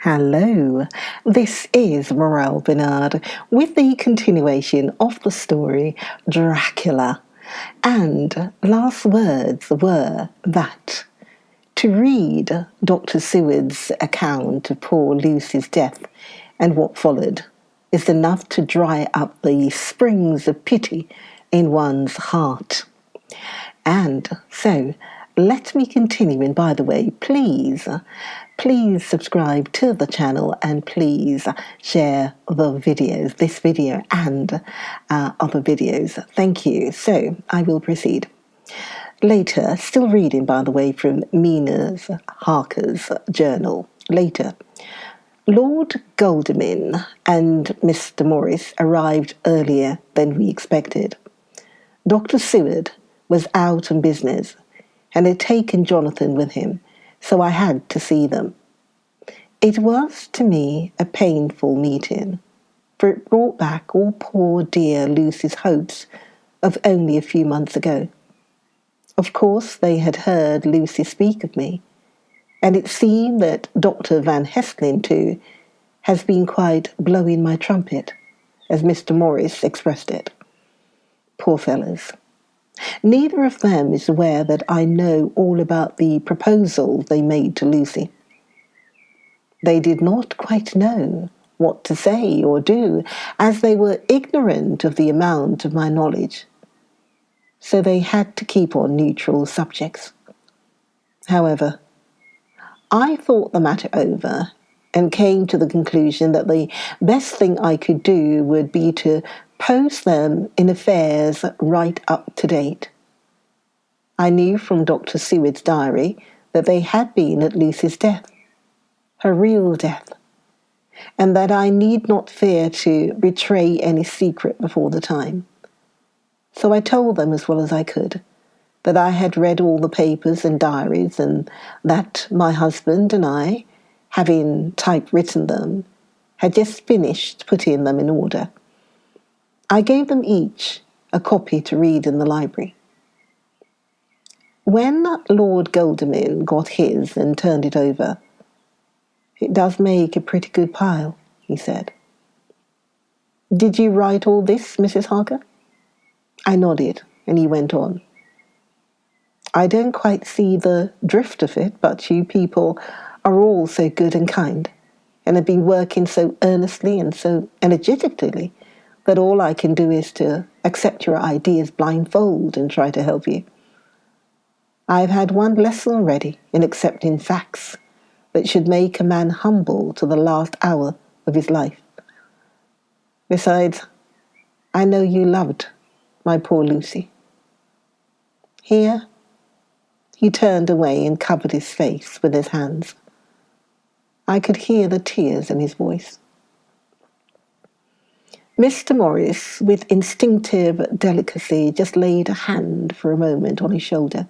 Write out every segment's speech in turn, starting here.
Hello, this is Morel Bernard with the continuation of the story Dracula. And last words were that to read Dr. Seward's account of poor Lucy's death and what followed is enough to dry up the springs of pity in one's heart. And so, let me continue. And by the way, please subscribe to the channel and please share the videos, this video and other videos. Thank you. So, I will proceed. Later, still reading, by the way, from Mina's Harker's journal. Later, Lord Godalming and Mr. Morris arrived earlier than we expected. Dr. Seward was out on business and had taken Jonathan with him, so I had to see them. It was, to me, a painful meeting, for it brought back all poor dear Lucy's hopes of only a few months ago. Of course, they had heard Lucy speak of me, and it seemed that Dr. Van Hesselin, too, has been quite blowing my trumpet, as Mr. Morris expressed it. Poor fellows. Neither of them is aware that I know all about the proposal they made to Lucy. They did not quite know what to say or do, as they were ignorant of the amount of my knowledge. So they had to keep on neutral subjects. However, I thought the matter over and came to the conclusion that the best thing I could do would be to post them in affairs right up to date. I knew from Dr. Seward's diary that they had been at Lucy's death, her real death, and that I need not fear to betray any secret before the time. So I told them as well as I could that I had read all the papers and diaries and that my husband and I, having typewritten them, had just finished putting them in order. I gave them each a copy to read in the library. When Lord Godalming got his and turned it over, "It does make a pretty good pile," he said. "Did you write all this, Mrs. Harker?" I nodded, and he went on. "I don't quite see the drift of it, but you people are all so good and kind, and have been working so earnestly and so energetically that all I can do is to accept your ideas blindfold and try to help you. I've had one lesson already in accepting facts that should make a man humble to the last hour of his life. Besides, I know you loved my poor Lucy." Here, he turned away and covered his face with his hands. I could hear the tears in his voice. Mr. Morris, with instinctive delicacy, just laid a hand for a moment on his shoulder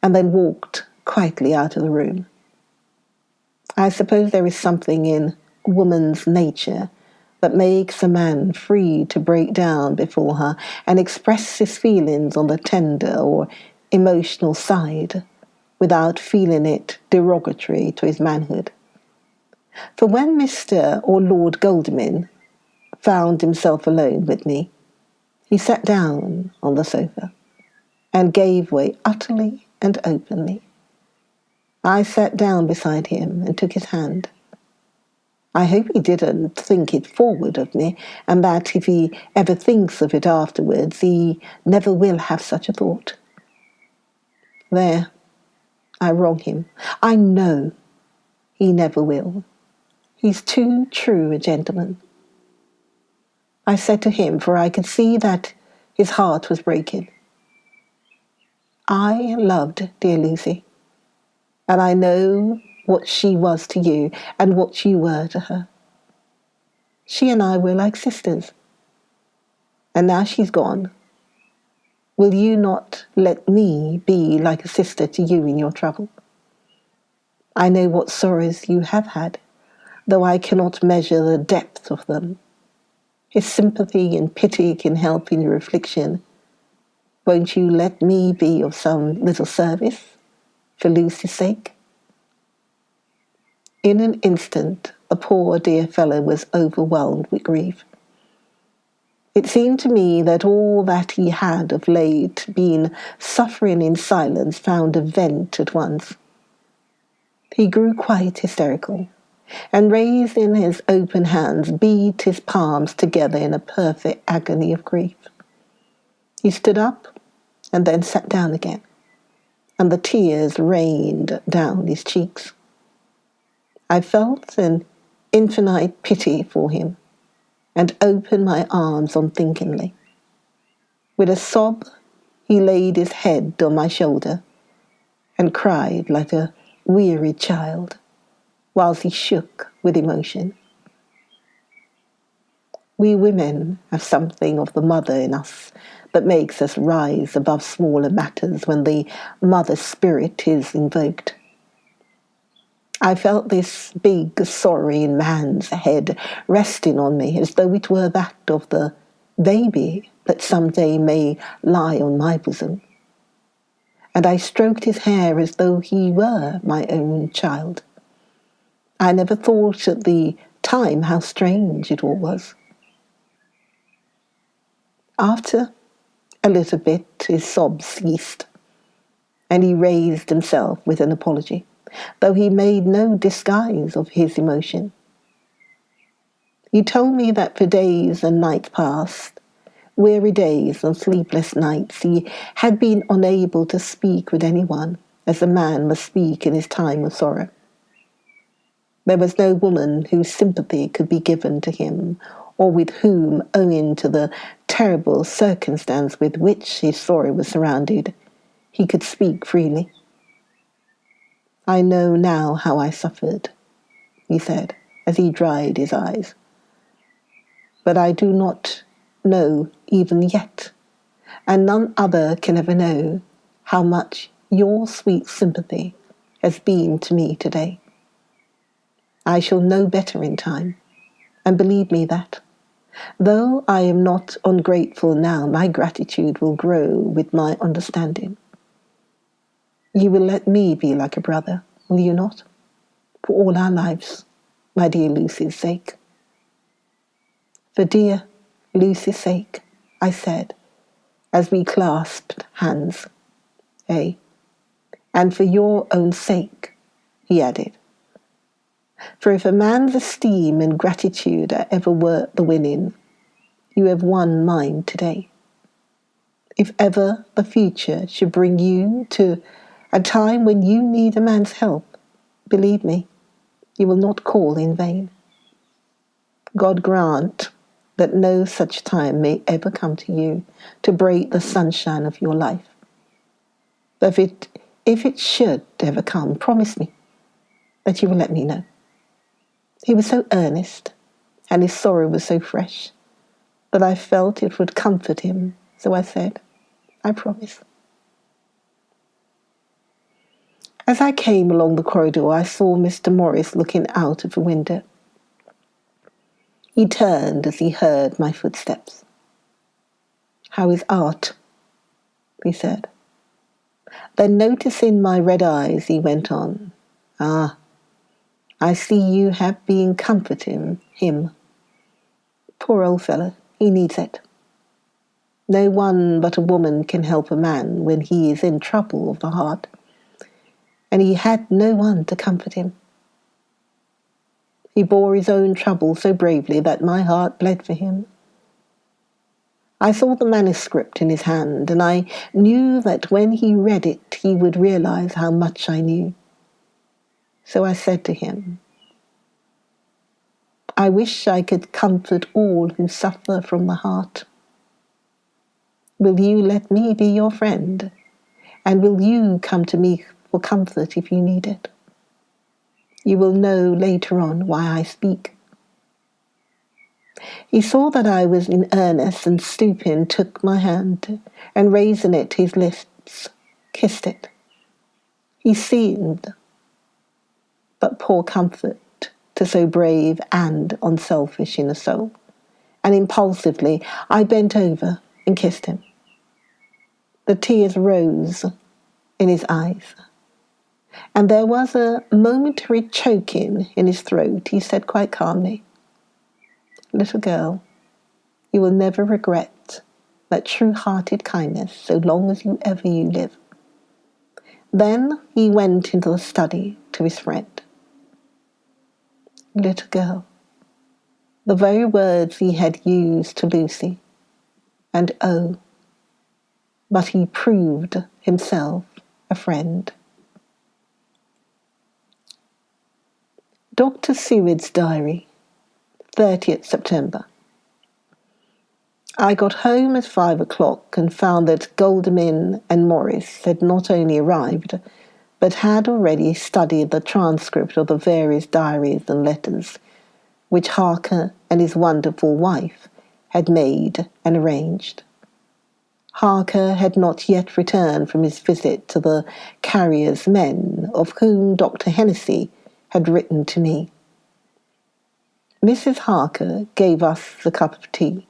and then walked quietly out of the room. I suppose there is something in woman's nature that makes a man free to break down before her and express his feelings on the tender or emotional side without feeling it derogatory to his manhood. For when Mr. or Lord Godalming found himself alone with me, he sat down on the sofa and gave way utterly and openly. I sat down beside him and took his hand. I hope he didn't think it forward of me, and that if he ever thinks of it afterwards, he never will have such a thought. There, I wrong him. I know he never will. He's too true a gentleman. I said to him, for I could see that his heart was breaking, I loved dear Lucy, and I know what she was to you and what you were to her. She and I were like sisters, and now she's gone. Will you not let me be like a sister to you in your trouble? I know what sorrows you have had, though I cannot measure the depth of them. His sympathy and pity can help in your affliction. Won't you let me be of some little service for Lucy's sake? In an instant, the poor dear fellow was overwhelmed with grief. It seemed to me that all that he had of late been suffering in silence found a vent at once. He grew quite hysterical, and raising his open hands, beat his palms together in a perfect agony of grief. He stood up and then sat down again, and the tears rained down his cheeks. I felt an infinite pity for him, and opened my arms unthinkingly. With a sob, he laid his head on my shoulder and cried like a wearied child, whilst he shook with emotion. We women have something of the mother in us that makes us rise above smaller matters when the mother spirit is invoked. I felt this big, sorrowing man's head resting on me as though it were that of the baby that some day may lie on my bosom. And I stroked his hair as though he were my own child. I never thought at the time how strange it all was. After a little bit, his sobs ceased, and he raised himself with an apology, though he made no disguise of his emotion. He told me that for days and nights past, weary days and sleepless nights, he had been unable to speak with anyone, as a man must speak in his time of sorrow. There was no woman whose sympathy could be given to him, or with whom, owing to the terrible circumstance with which his sorrow was surrounded, he could speak freely. I know now how I suffered, he said, as he dried his eyes. But I do not know even yet, and none other can ever know, how much your sweet sympathy has been to me today. I shall know better in time, and believe me that, though I am not ungrateful now, my gratitude will grow with my understanding. You will let me be like a brother, will you not? For all our lives, my dear Lucy's sake. For dear Lucy's sake, I said, as we clasped hands. And for your own sake, he added. For if a man's esteem and gratitude are ever worth the winning, you have won mine today. If ever the future should bring you to a time when you need a man's help, believe me, you will not call in vain. God grant that no such time may ever come to you to break the sunshine of your life. But if it should ever come, promise me that you will let me know. He was so earnest, and his sorrow was so fresh, that I felt it would comfort him, so I said, I promise. As I came along the corridor, I saw Mr. Morris looking out of the window. He turned as he heard my footsteps. How is Art? He said. Then noticing my red eyes, he went on. Ah, I see you have been comforting him. Poor old fellow, he needs it. No one but a woman can help a man when he is in trouble of the heart, and he had no one to comfort him. He bore his own trouble so bravely that my heart bled for him. I saw the manuscript in his hand, and I knew that when he read it, he would realize how much I knew. So I said to him, I wish I could comfort all who suffer from the heart. Will you let me be your friend? And will you come to me for comfort if you need it? You will know later on why I speak. He saw that I was in earnest, and stooping took my hand, and raising it to his lips, kissed it. He seemed but poor comfort to so brave and unselfish in a soul, and impulsively I bent over and kissed him. The tears rose in his eyes, and there was a momentary choking in his throat. He said quite calmly, "Little girl, you will never regret that true-hearted kindness so long as you live." Then he went into the study to his friend. Little girl, the very words he had used to Lucy, and oh, but he proved himself a friend. Dr. Seward's diary, 30th September. I got home at 5 o'clock and found that Goldman and Morris had not only arrived, but had already studied the transcript of the various diaries and letters which Harker and his wonderful wife had made and arranged. Harker had not yet returned from his visit to the Carrier's men, of whom Dr. Hennessy had written to me. Mrs. Harker gave us a cup of tea,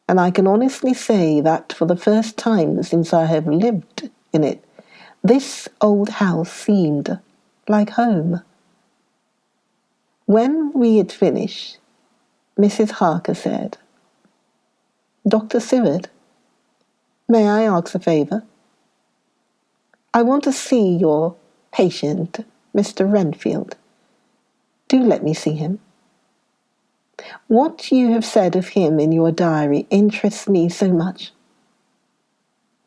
and I can honestly say that for the first time since I have lived in it, this old house seemed like home. When we had finished, Mrs. Harker said, "Dr. Seward, may I ask a favour? I want to see your patient, Mr. Renfield. Do let me see him. What you have said of him in your diary interests me so much."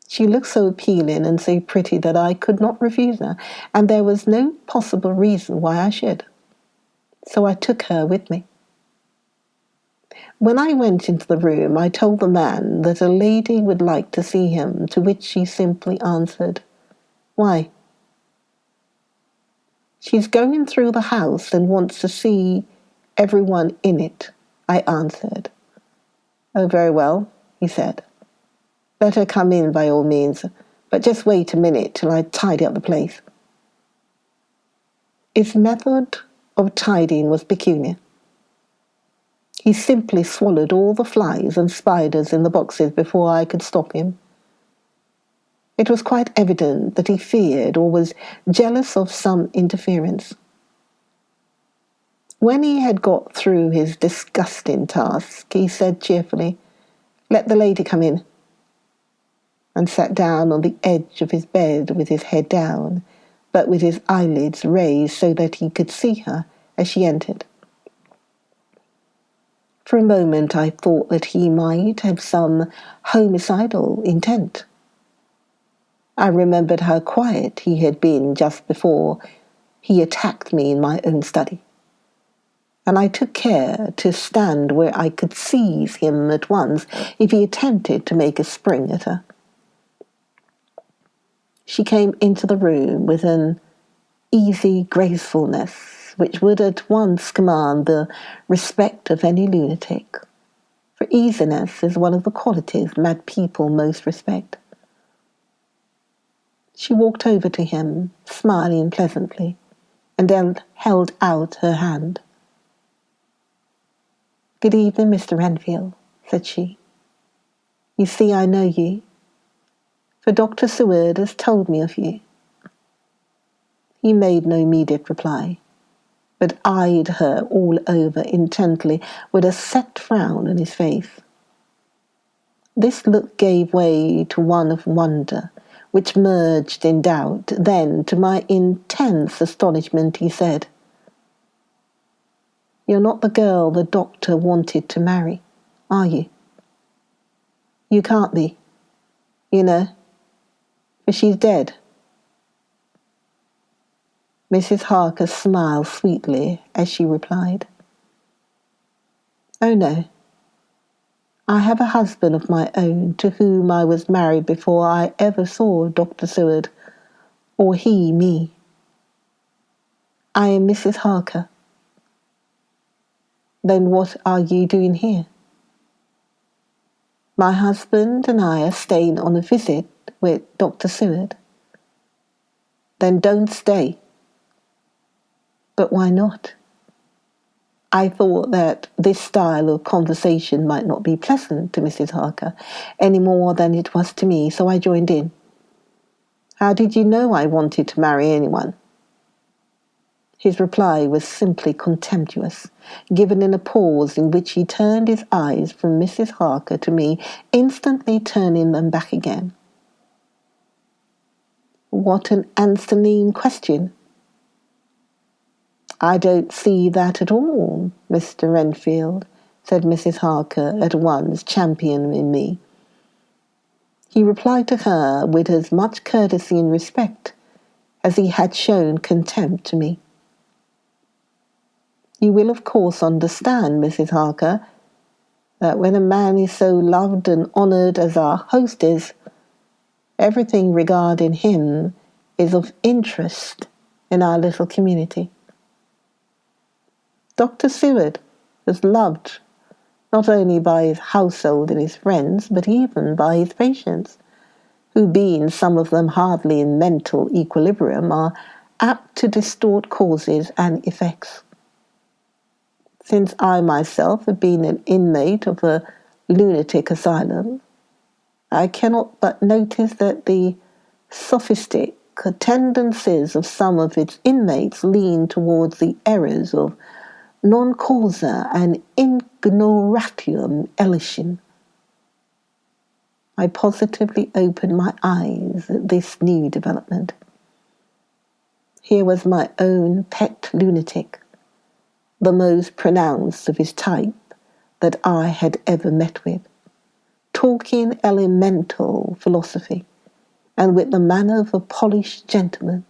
She looked so appealing and so pretty that I could not refuse her, and there was no possible reason why I should. So I took her with me. When I went into the room, I told the man that a lady would like to see him, to which she simply answered, "Why?" "She's going through the house and wants to see everyone in it," I answered. "Oh, very well," he said. "Let her come in by all means, but just wait a minute till I tidy up the place." His method of tidying was peculiar. He simply swallowed all the flies and spiders in the boxes before I could stop him. It was quite evident that he feared or was jealous of some interference. When he had got through his disgusting task, he said cheerfully, "Let the lady come in," and sat down on the edge of his bed with his head down, but with his eyelids raised so that he could see her as she entered. For a moment I thought that he might have some homicidal intent. I remembered how quiet he had been just before he attacked me in my own study, and I took care to stand where I could seize him at once if he attempted to make a spring at her. She came into the room with an easy gracefulness which would at once command the respect of any lunatic, for easiness is one of the qualities mad people most respect. She walked over to him, smiling pleasantly, and then held out her hand. "Good evening, Mr. Renfield," said she. "You see I know you, for Dr. Seward has told me of you." He made no immediate reply, but eyed her all over intently with a set frown on his face. This look gave way to one of wonder, which merged in doubt. Then, to my intense astonishment, he said, "You're not the girl the doctor wanted to marry, are you? You can't be, you know, for she's dead." Mrs. Harker smiled sweetly as she replied, "Oh no, I have a husband of my own to whom I was married before I ever saw Dr. Seward, or he me. I am Mrs. Harker." "Then what are you doing here?" "My husband and I are staying on a visit with Dr. Seward." "Then don't stay." "But why not?" I thought that this style of conversation might not be pleasant to Mrs. Harker any more than it was to me, so I joined in. "How did you know I wanted to marry anyone?" His reply was simply contemptuous, given in a pause in which he turned his eyes from Mrs. Harker to me, instantly turning them back again. What an asinine question! I don't see that at all, Mr. Renfield, said Mrs. Harker, at once championing me. He replied to her with as much courtesy and respect as he had shown contempt to me. You will of course understand, Mrs. Harker, that when a man is so loved and honoured as our host is, everything regarding him is of interest in our little community. Dr. Seward is loved not only by his household and his friends, but even by his patients, who, being some of them hardly in mental equilibrium, are apt to distort causes and effects. Since I myself have been an inmate of a lunatic asylum, I cannot but notice that the sophistic tendencies of some of its inmates lean towards the errors of non causa and ignoratium elision. I positively opened my eyes at this new development. Here was my own pet lunatic, the most pronounced of his type that I had ever met with, talking elemental philosophy, and with the manner of a polished gentleman.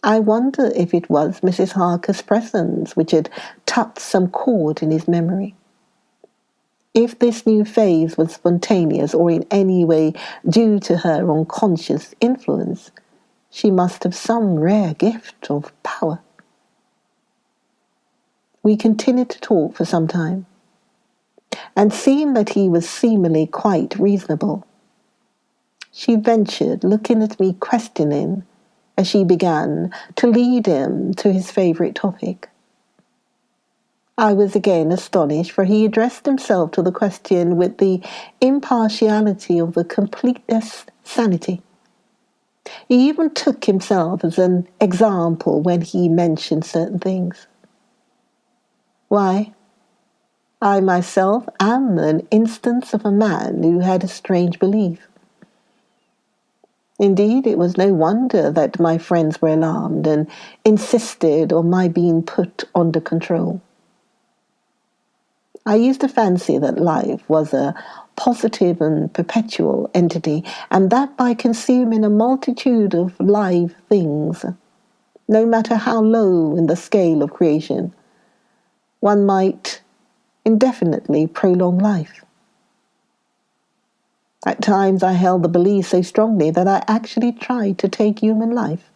I wonder if it was Mrs. Harker's presence which had touched some chord in his memory. If this new phase was spontaneous or in any way due to her unconscious influence, she must have some rare gift of power. We continued to talk for some time, and seeing that he was seemingly quite reasonable, she ventured, looking at me questioning, as she began to lead him to his favourite topic. I was again astonished, for he addressed himself to the question with the impartiality of the completest sanity. He even took himself as an example when he mentioned certain things. Why, I myself am an instance of a man who had a strange belief. Indeed, it was no wonder that my friends were alarmed and insisted on my being put under control. I used to fancy that life was a positive and perpetual entity, and that by consuming a multitude of live things, no matter how low in the scale of creation, one might indefinitely prolong life. At times I held the belief so strongly that I actually tried to take human life.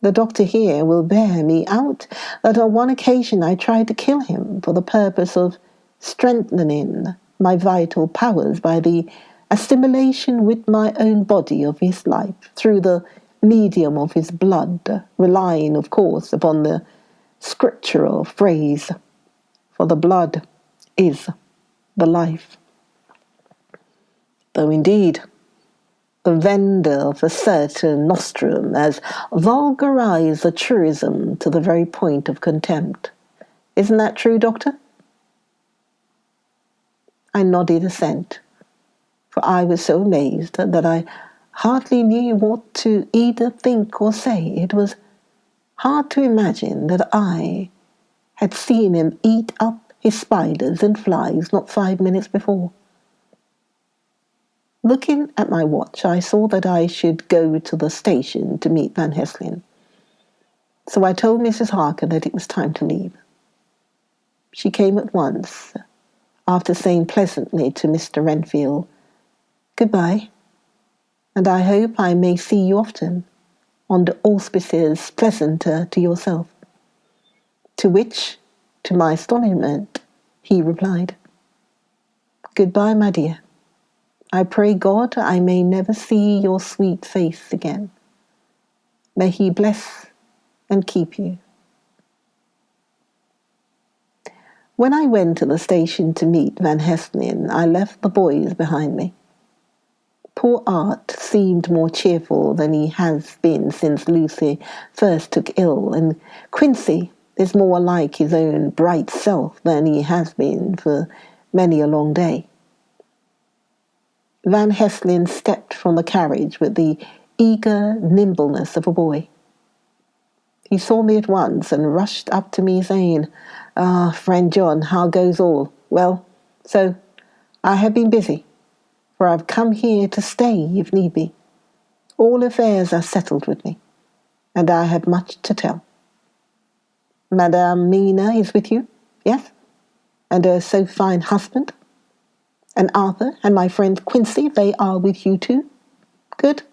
The doctor here will bear me out that on one occasion I tried to kill him for the purpose of strengthening my vital powers by the assimilation with my own body of his life through the medium of his blood, relying, of course, upon the scriptural phrase, for the blood is the life. Though indeed, the vendor of a certain nostrum has vulgarized the truism to the very point of contempt. Isn't that true, Doctor? I nodded assent, for I was so amazed that I hardly knew what to either think or say. It was hard to imagine that I had seen him eat up his spiders and flies not 5 minutes before. Looking at my watch, I saw that I should go to the station to meet Van Helsing. So I told Mrs. Harker that it was time to leave. She came at once, after saying pleasantly to Mr. Renfield, "Goodbye, and I hope I may see you often, under auspices pleasanter to yourself." To which, to my astonishment, he replied, "Goodbye, my dear. I pray God I may never see your sweet face again. May He bless and keep you." When I went to the station to meet Van Helsing, I left the boys behind me. Poor Art seemed more cheerful than he has been since Lucy first took ill, and Quincy is more like his own bright self than he has been for many a long day. Van Heslin stepped from the carriage with the eager nimbleness of a boy. He saw me at once and rushed up to me saying, "Ah, friend John, how goes all? Well, so I have been busy, for I've come here to stay if need be. All affairs are settled with me, and I have much to tell. Madame Mina is with you, yes? And her so fine husband? And Arthur and my friend Quincy, they are with you too? Good."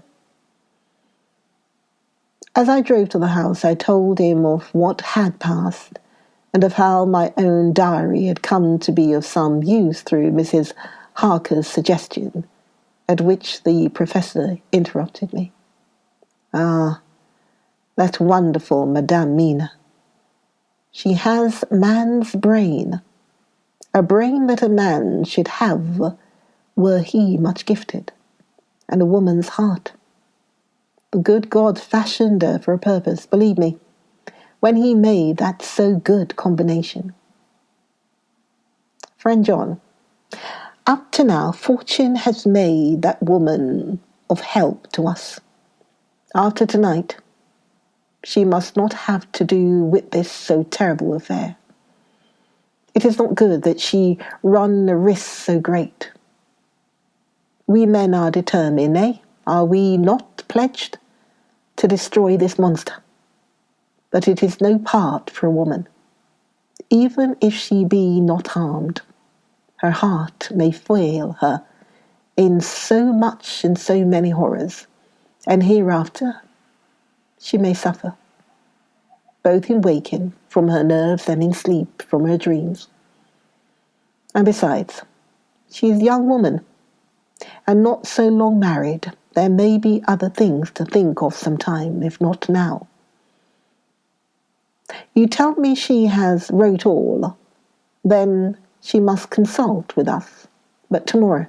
As I drove to the house, I told him of what had passed, and of how my own diary had come to be of some use through Mrs. Harker's suggestion, at which the professor interrupted me. "Ah, that wonderful Madame Mina. She has man's brain, a brain that a man should have were he much gifted, and a woman's heart. The good God fashioned her for a purpose, believe me, when he made that so good combination. Friend John, up to now, fortune has made that woman of help to us. After tonight, she must not have to do with this so terrible affair. It is not good that she run a risk so great. We men are determined, eh? Are we not pledged to destroy this monster? But it is no part for a woman. Even if she be not harmed, her heart may fail her in so much and so many horrors, and hereafter she may suffer, both in waking from her nerves and in sleep from her dreams. And besides, she is a young woman, and not so long married. There may be other things to think of sometime, if not now. You tell me she has wrote all. Then she must consult with us. But tomorrow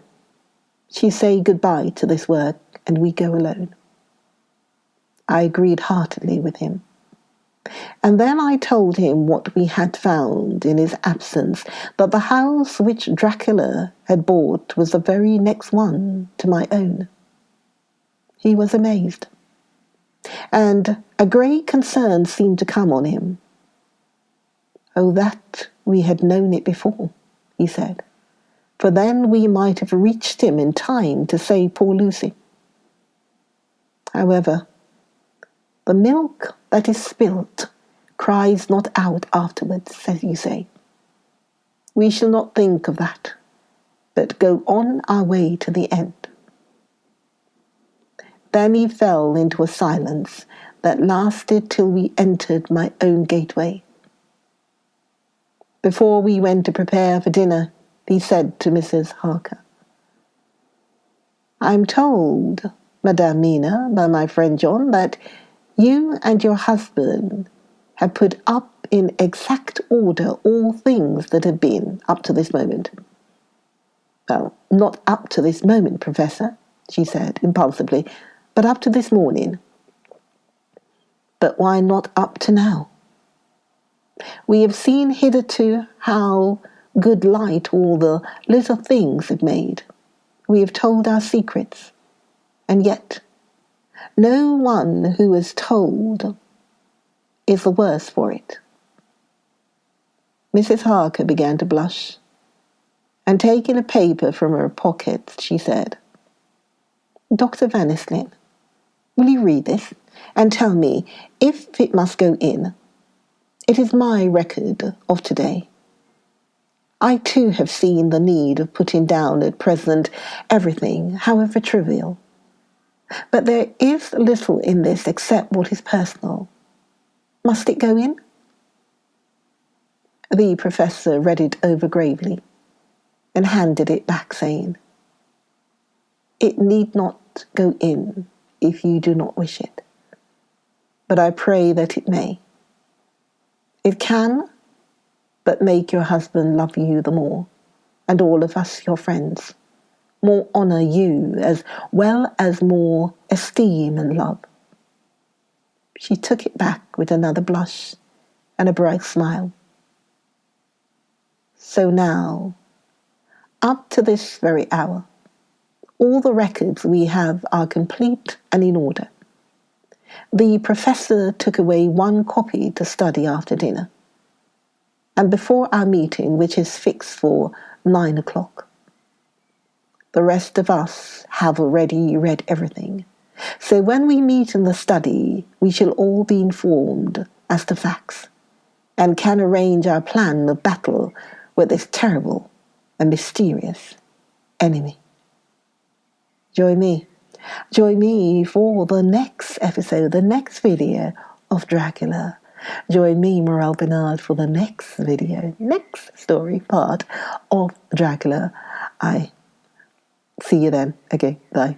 she say goodbye to this work, and we go alone." I agreed heartily with him. And then I told him what we had found in his absence, that the house which Dracula had bought was the very next one to my own. He was amazed, and a great concern seemed to come on him. "Oh, that we had known it before," he said, "for then we might have reached him in time to save poor Lucy. However, the milk that is spilt cries not out afterwards, as you say. We shall not think of that, but go on our way to the end." Then he fell into a silence that lasted till we entered my own gateway. Before we went to prepare for dinner, he said to Mrs. Harker, "I am told, Madame Mina, by my friend John, that you and your husband have put up in exact order all things that have been up to this moment." "Well, not up to this moment, Professor," she said impulsively, "but up to this morning." "But why not up to now? We have seen hitherto how good light all the little things have made. We have told our secrets, and yet no one who is told is the worse for it." Mrs. Harker began to blush, and taking a paper from her pocket, she said, "Dr. Van Heslin, will you read this and tell me if it must go in? It is my record of today. I too have seen the need of putting down at present everything, however trivial. But there is little in this except what is personal. Must it go in?" The professor read it over gravely and handed it back, saying, "It need not go in if you do not wish it, but I pray that it may. It can but make your husband love you the more, and all of us your friends, more honour you, as well as more esteem and love. She took it back with another blush and a bright smile. So now, up to this very hour, all the records we have are complete and in order. The professor took away one copy to study after dinner, and before our meeting, which is fixed for 9 o'clock. The rest of us have already read everything, so when we meet in the study, we shall all be informed as to facts, and can arrange our plan of battle with this terrible and mysterious enemy. Join me for the next episode, the next video of Dracula. Join me, Morel Bernard, for the next video, next story part of Dracula. I see you then. Okay, bye.